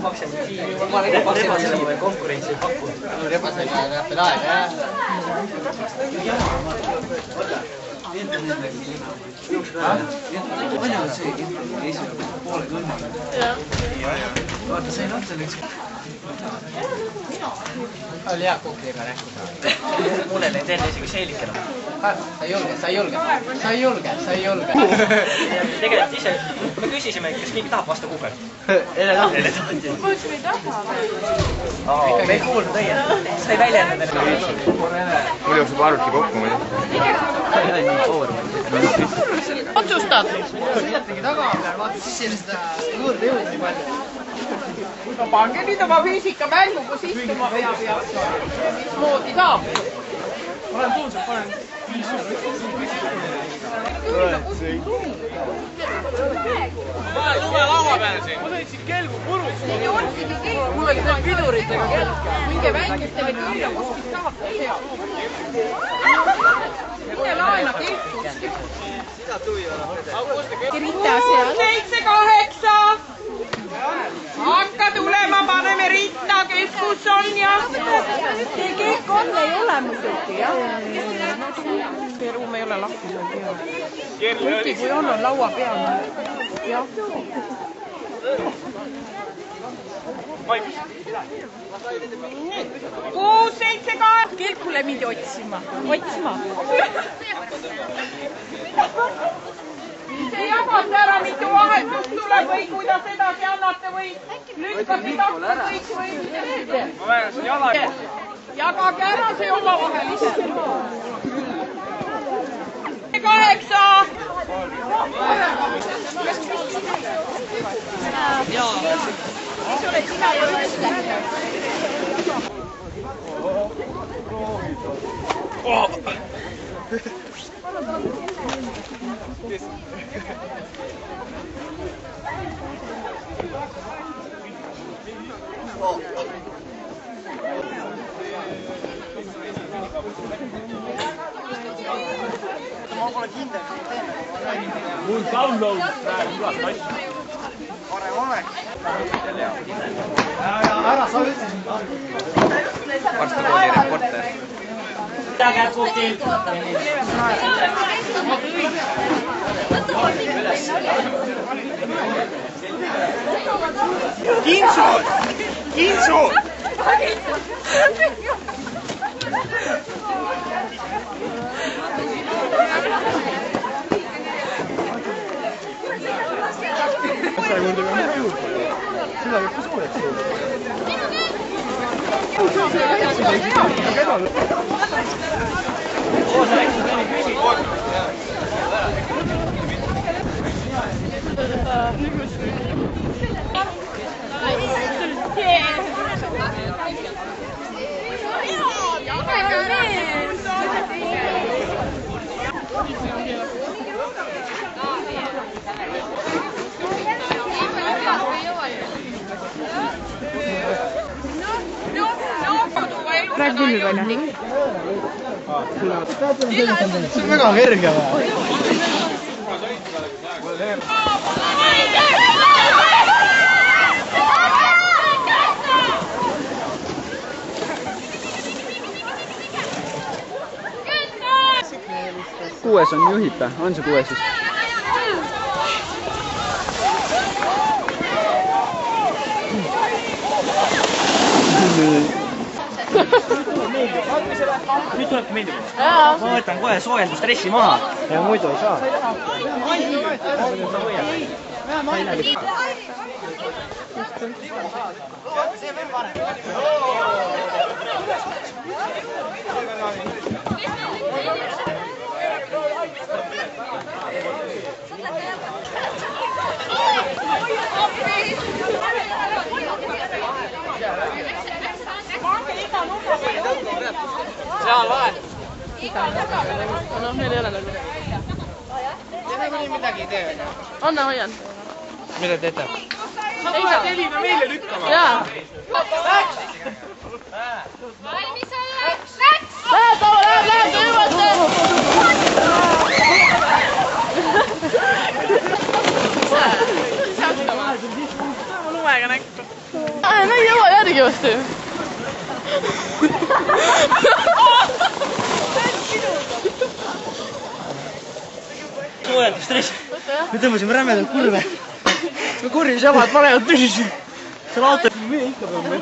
Ma olen rebasele veel konkurentsi pakkunud. Rebasega läheb veel aega, jah? Vaata, sa ei olnud selleks. Oli hea kukliga rääkida. Mulle ei teinud isegi seelikena. Sa ei julge. Tegelikult ise, me küsisime, kas keegi tahab vasta kukelt. Ele tahti. Ma ütlesin, ei taha Me ei kuulnud õiet. Sa ei väljenda teile. Mul jookseb arvuti kokku muidu. Otsustad. Tegi taga peal, vaata sisse seda juurde jõud nii palju. No pange nüüd oma füüsikamängu, kus istuma peab ja mismoodi saab. Olen tuulselt, panen. Lume laua peal siin. Ma sõitsin kelgu puruks. Ei olnigi kelgu. Mul oli seal piduritega kelg. Minge väikestele külja kuskilt tahate seal. Mine laena kelkust. Rita seal. 7-8. Hakka tulema, paneme Ritta, kes kus on ja... See kõik on, ei ole muidugi, jah. See ruum ei ole lahti. Kuigi kui on laua peal. Jah. 6-7-8. Kelkule mindi otsima. Te jagate ära, mitu vahetust tuleb või kuidas edasi annate või lükkate takka kõik või mida teete? Ma vähendasin jala. Jagage ära see omavahel ise. 8! Mis oled sina ja üldse? Mul download praegu igast asja. Parem oleks. Ära sa üldse siin taha. Varsti tuli reporter. Mida käpukilt? Kinsud! Sa ei juurde veel mida juurde? Sina võid ka suureks juurde. Praegu küll või noh? See on väga kerge või? Kuues on juhita, on see kuues siis? Nüüd tulebki meeldima. Ma võtan kohe soojendustressi maha. Ja muidu ei saa. Seal vahel. No, meil ei ole veel midagi. Te nagunii midagi ei tee. Anna, hoian. Mida teete? Sa tuled helina meile lükkama. Jaa. Valmis olla? Läks! Lähed, jõuate! Lumega näkku. No ei jõua järgi vastu. Soojendus stress. Me tõmbasime rämedalt kurve. Me kurjus jamad panevad tõsiselt. Seal auto... Me ikka peame.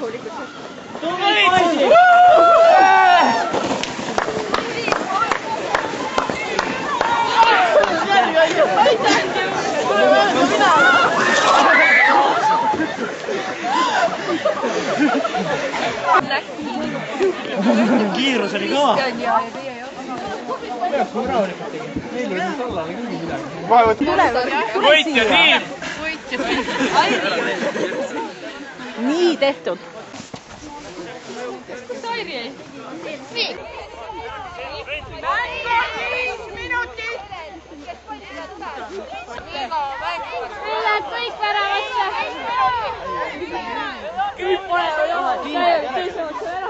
Kiirus oli kõva. Meil oli tollale küll midagi. Võitja tiim! Nii tehtud. Kus Airi jäi? Nii. Mängu 5 minutit! Läheb kõik väravasse. Kõik pole jah. Teisemaks ära.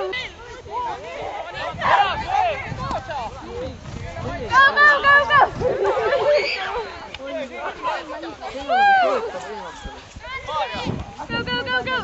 Go, go, go, go! Go, go, go, go!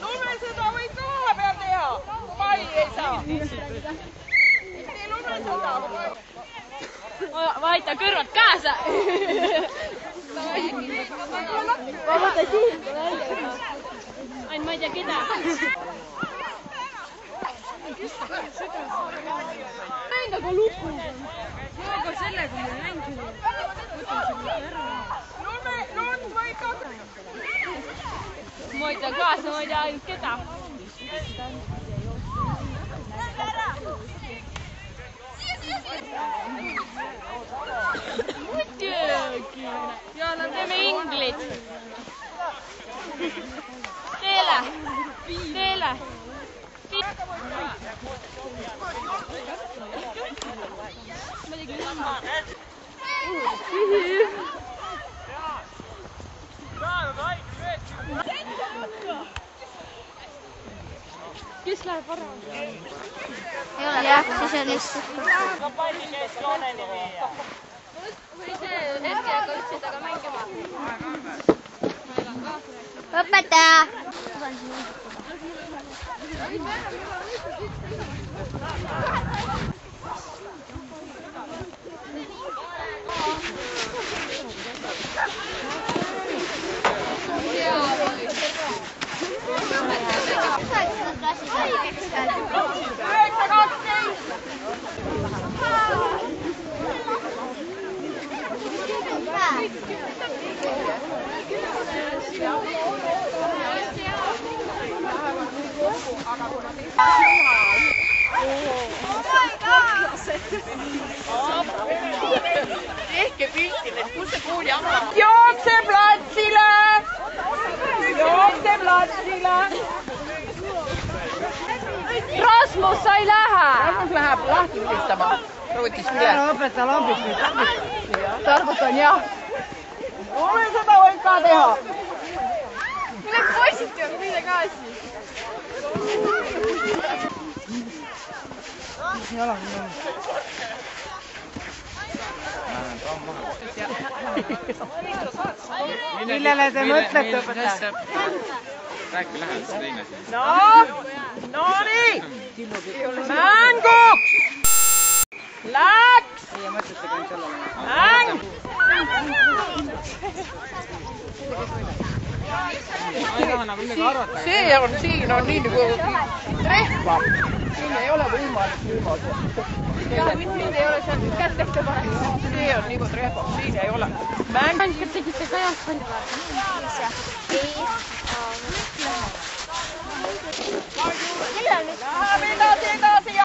Lumesõda võib koha peal teha, kui palli ei saa. Tee lumesõda. Ma aitan kõrvad kaasa. Ma võtan siit. Ainult ma ei tea keda. Mäng aga luku. Aga selle kui me mängime. Lund võib ka. Ma aitan kaasa, ma ei tea ainult keda. Muidugi. Teeme inglid. Teele. Teele. Kes läheb ära? Ei ole jah, siis on lihtsalt. Palli käest jooneni viia. Või see hetkeaega ütlesid, aga mängima. Õpetaja! Tehke piltile, kus see kooli amma. Jookse platsile! Jookse platsile! Rasmus, sa ei lähe! Rasmus läheb lahti pistama. Rõutis üles. Ära õpeta lambist nüüd. Targutan jah. Lumesõda võib ka teha. Mille poisid on, mille ka siis? Millele te mõtlete, õpetaja? Rääkige lähedalt teine siin. No nii! Mänguks! Läks! Mäng! Siin on nii nagu trehva. Siin ei ole võimalik niimoodi. Jah, mind ei ole seal kätteks paneks. See on nagu trehva, siin ei ole. Mäng! Mängid tegite ka jalgpalli vaata? Millal nüüd? Läheb edasi ja...